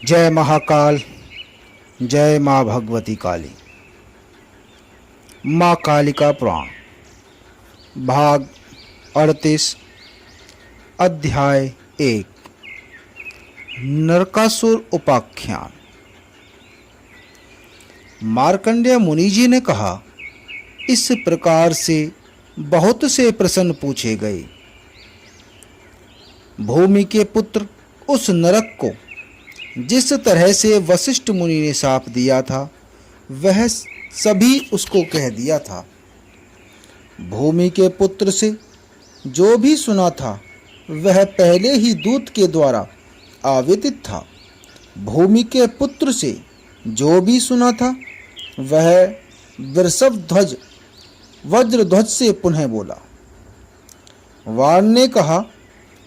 जय महाकाल, जय माँ भगवती काली। माँ कालिका पुराण भाग 38 अध्याय 1 नरकासुर उपाख्यान। मार्कंडेय मुनि जी ने कहा, इस प्रकार से बहुत से प्रश्न पूछे गए। भूमि के पुत्र उस नरक को जिस तरह से वशिष्ठ मुनि ने शाप दिया था वह सभी उसको कह दिया था। भूमि के पुत्र से जो भी सुना था वह पहले ही दूत के द्वारा आवेदित था। भूमि के पुत्र से जो भी सुना था वह वृषभध्वज वज्रध्वज से पुनः बोला। वार ने कहा,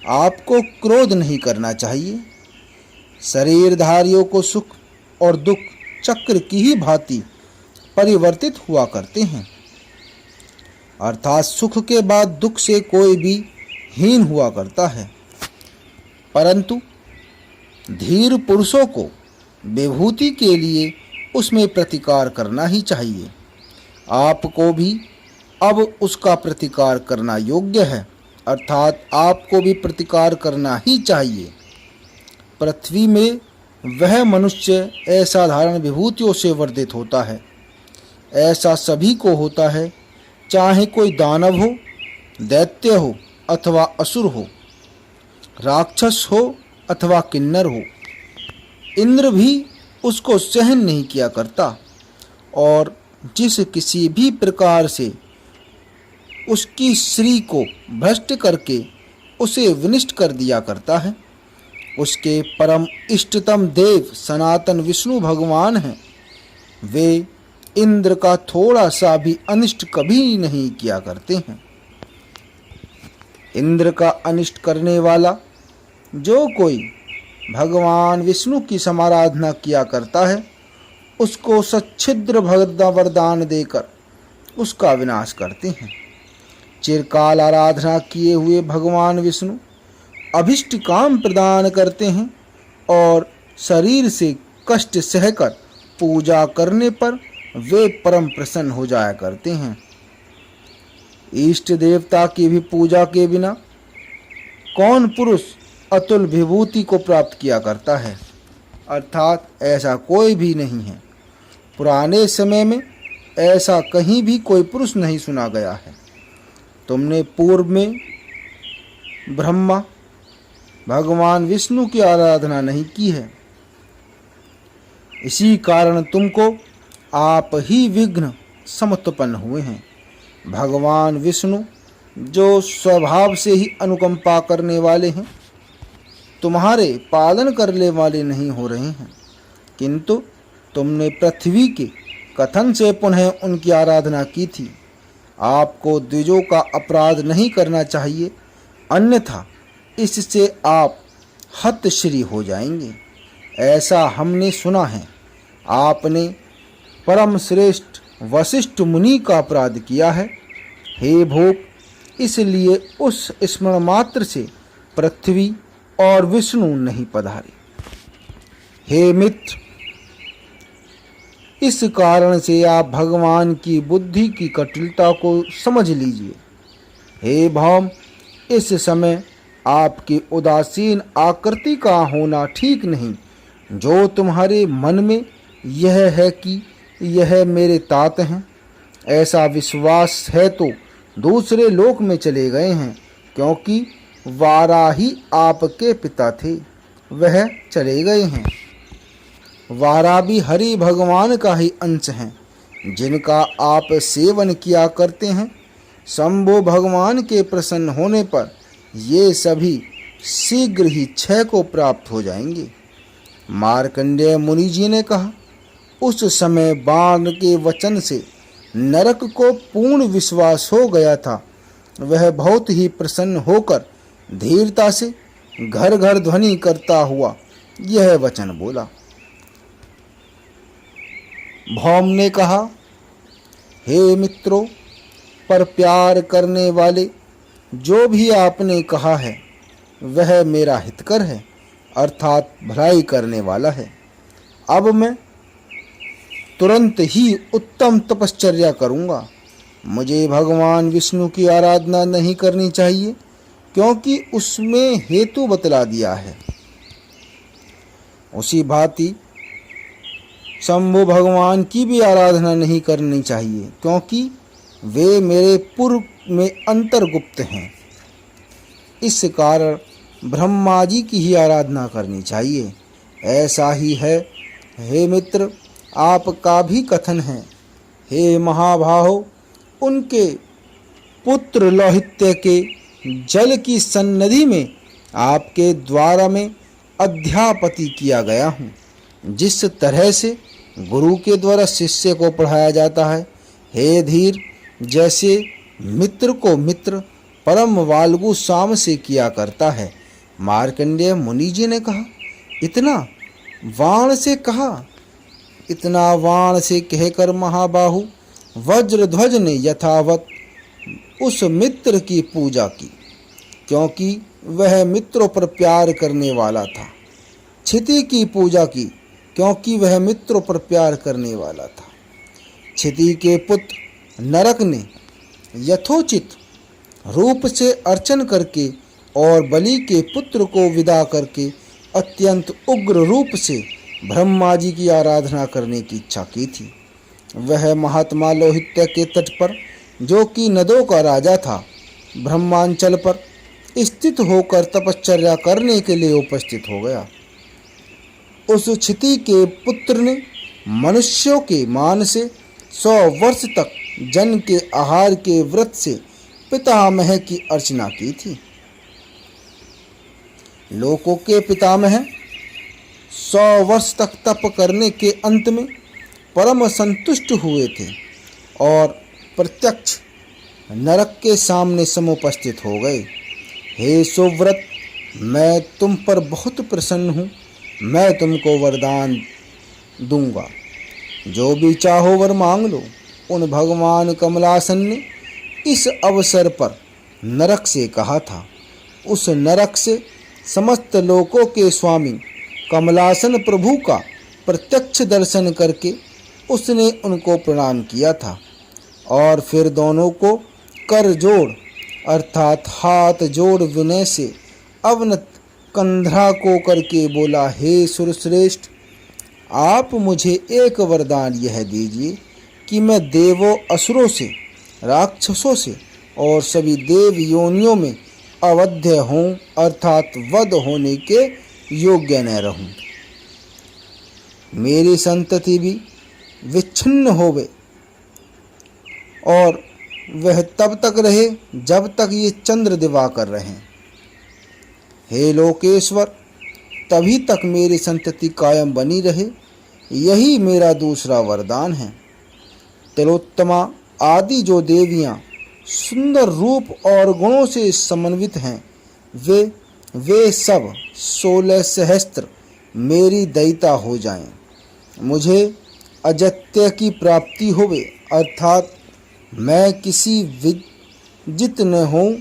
आपको क्रोध नहीं करना चाहिए। शरीरधारियों को सुख और दुख चक्र की ही भांति परिवर्तित हुआ करते हैं, अर्थात सुख के बाद दुख से कोई भी हीन हुआ करता है। परंतु धीर पुरुषों को विभूति के लिए उसमें प्रतिकार करना ही चाहिए। आपको भी अब उसका प्रतिकार करना योग्य है, अर्थात आपको भी प्रतिकार करना ही चाहिए। पृथ्वी में वह मनुष्य असाधारण विभूतियों से वर्धित होता है। ऐसा सभी को होता है, चाहे कोई दानव हो, दैत्य हो अथवा असुर हो, राक्षस हो अथवा किन्नर हो। इंद्र भी उसको सहन नहीं किया करता और जिस किसी भी प्रकार से उसकी श्री को भ्रष्ट करके उसे विनष्ट कर दिया करता है, उसके परम इष्टतम देव सनातन विष्णु भगवान हैं। वे इंद्र का थोड़ा सा भी अनिष्ट कभी नहीं किया करते हैं। इंद्र का अनिष्ट करने वाला जो कोई भगवान विष्णु की समाराधना किया करता है, उसको सच्छिद्र वरदान देकर उसका विनाश करते हैं। चिरकाल आराधना किए हुए भगवान विष्णु अभिष्ट काम प्रदान करते हैं और शरीर से कष्ट सहकर पूजा करने पर वे परम प्रसन्न हो जाया करते हैं। इष्ट देवता की भी पूजा के बिना कौन पुरुष अतुल विभूति को प्राप्त किया करता है, अर्थात ऐसा कोई भी नहीं है। पुराने समय में ऐसा कहीं भी कोई पुरुष नहीं सुना गया है। तुमने पूर्व में ब्रह्मा भगवान विष्णु की आराधना नहीं की है, इसी कारण तुमको आप ही विघ्न समुत्पन्न हुए हैं। भगवान विष्णु जो स्वभाव से ही अनुकंपा करने वाले हैं, तुम्हारे पालन करने वाले नहीं हो रहे हैं, किंतु तुमने पृथ्वी के कथन से पुनः उनकी आराधना की थी। आपको द्विजों का अपराध नहीं करना चाहिए, अन्यथा इससे आप हतश्री हो जाएंगे। ऐसा हमने सुना है। आपने परम श्रेष्ठ वशिष्ठ मुनि का अपराध किया है। हे भोग, इसलिए उस स्मरण मात्र से पृथ्वी और विष्णु नहीं पधारे। हे मित्र, इस कारण से आप भगवान की बुद्धि की कटिलता को समझ लीजिए। हे भौम, इस समय आपकी उदासीन आकृति का होना ठीक नहीं। जो तुम्हारे मन में यह है कि यह मेरे तात हैं, ऐसा विश्वास है तो दूसरे लोक में चले गए हैं, क्योंकि वारा ही आपके पिता थे, वह चले गए हैं। वारा भी हरि भगवान का ही अंश हैं, जिनका आप सेवन किया करते हैं। शंभो भगवान के प्रसन्न होने पर ये सभी शीघ्र ही क्षय को प्राप्त हो जाएंगे। मार्कंडेय मुनि जी ने कहा, उस समय बाण के वचन से नरक को पूर्ण विश्वास हो गया था। वह बहुत ही प्रसन्न होकर धीरता से घर घर ध्वनि करता हुआ यह वचन बोला। भौम ने कहा, हे मित्रों, पर प्यार करने वाले जो भी आपने कहा है वह मेरा हितकर है, अर्थात भलाई करने वाला है। अब मैं तुरंत ही उत्तम तपश्चर्या करूँगा। मुझे भगवान विष्णु की आराधना नहीं करनी चाहिए, क्योंकि उसमें हेतु बतला दिया है। उसी भांति शंभु भगवान की भी आराधना नहीं करनी चाहिए, क्योंकि वे मेरे पूर्व में अंतर्गुप्त हैं। इस कारण ब्रह्मा जी की ही आराधना करनी चाहिए। ऐसा ही है हे मित्र, आपका भी कथन है। हे महाबाहो, उनके पुत्र लोहित्य के जल की सन्निधि में आपके द्वारा में अध्यापति किया गया हूँ। जिस तरह से गुरु के द्वारा शिष्य को पढ़ाया जाता है, हे धीर, जैसे मित्र को मित्र परम वाल्गु साम से किया करता है। मार्कंडेय मुनि जी ने कहा, इतना वाण से कहा। इतना वाण से कहकर महाबाहु वज्रध्वज ने यथावत उस मित्र की पूजा की, क्योंकि वह मित्रों पर प्यार करने वाला था। क्षिति की पूजा की, क्योंकि वह मित्रों पर प्यार करने वाला था। क्षिति के पुत्र नरक ने यथोचित रूप से अर्चन करके और बलि के पुत्र को विदा करके अत्यंत उग्र रूप से ब्रह्मा जी की आराधना करने की इच्छा की थी। वह महात्मा लोहित्य के तट पर, जो कि नदों का राजा था, ब्रह्मांचल पर स्थित होकर तपश्चर्या करने के लिए उपस्थित हो गया। उस क्षिति के पुत्र ने मनुष्यों के मान से 100 वर्ष तक जन के आहार के व्रत से पितामह की अर्चना की थी। लोकों के पितामह 100 वर्ष तक तप करने के अंत में परम संतुष्ट हुए थे और प्रत्यक्ष नरक के सामने समुपस्थित हो गए। हे सुव्रत, मैं तुम पर बहुत प्रसन्न हूँ। मैं तुमको वरदान दूंगा, जो भी चाहो वर मांग लो। उन भगवान कमलासन ने इस अवसर पर नरक से कहा था। उस नरक से समस्त लोकों के स्वामी कमलासन प्रभु का प्रत्यक्ष दर्शन करके उसने उनको प्रणाम किया था और फिर दोनों को कर जोड़ अर्थात हाथ जोड़ विनय से अवनत कंधरा को करके बोला, हे सुरश्रेष्ठ, आप मुझे एक वरदान यह दीजिए कि मैं देवों, असुरों से, राक्षसों से और सभी देव योनियों में अवध्य हूँ, अर्थात वध होने के योग्य न रहूं। मेरी संतति भी विच्छिन्न होवे और वह तब तक रहे जब तक ये चंद्र दिवाकर रहें। हे लोकेश्वर, तभी तक मेरी संतति कायम बनी रहे। यही मेरा दूसरा वरदान है। तिलोत्तमा आदि जो देवियां सुंदर रूप और गुणों से समन्वित हैं, वे सब 16 सहस्त्र मेरी दयिता हो जाएं। मुझे अजत्य की प्राप्ति होवे, अर्थात मैं किसी विजित न हों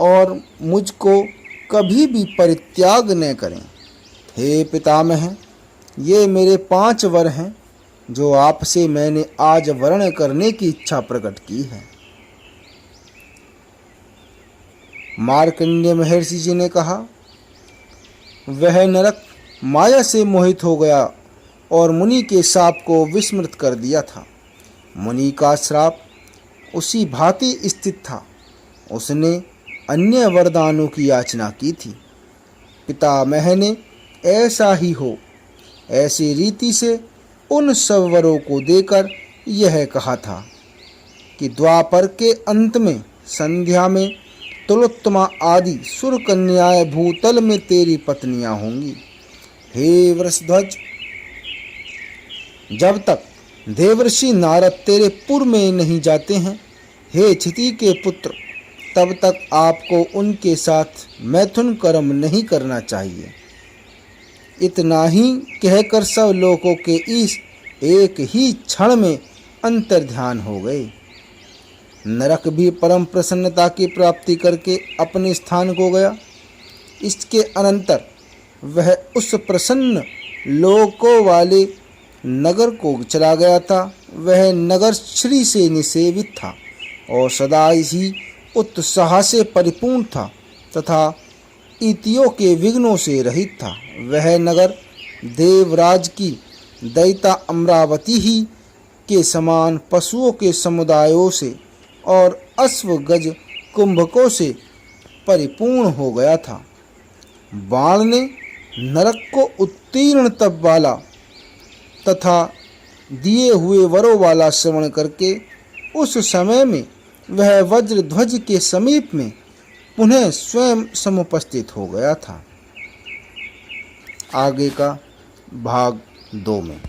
और मुझको कभी भी परित्याग न करें। हे पितामह, ये मेरे 5 वर हैं जो आपसे मैंने आज वर्ण करने की इच्छा प्रकट की है। मार्कंडेय महर्षि जी ने कहा, वह नरक माया से मोहित हो गया और मुनि के शाप को विस्मृत कर दिया था। मुनि का श्राप उसी भांति स्थित था। उसने अन्य वरदानों की याचना की थी। पितामह ने ऐसा ही हो, ऐसी रीति से उन सब वरों को देकर यह कहा था कि द्वापर के अंत में संध्या में तिलोत्तमा आदि सुर कन्याएं भूतल में तेरी पत्नियां होंगी। हे वृषध्वज, जब तक देवर्षि नारद तेरे पुर में नहीं जाते हैं, हे क्षिति के पुत्र, तब तक आपको उनके साथ मैथुन कर्म नहीं करना चाहिए। इतना ही कहकर सब लोगों के इस एक ही क्षण में अंतर्ध्यान हो गए। नरक भी परम प्रसन्नता की प्राप्ति करके अपने स्थान को गया। इसके अनंतर वह उस प्रसन्न लोकों वाले नगर को चला गया था। वह नगर श्री से निसेवित था और सदा ही उत्साह से परिपूर्ण था तथा इतियों के विघ्नों से रहित था। वह नगर देवराज की दैता अमरावती ही के समान पशुओं के समुदायों से और अश्व गज कुंभकों से परिपूर्ण हो गया था। बाण ने नरक को उत्तीर्ण तप वाला तथा दिए हुए वरों वाला श्रवण करके उस समय में वह वज्रध्वज के समीप में पुनः स्वयं समुपस्थित हो गया था। आगे का भाग 2 में।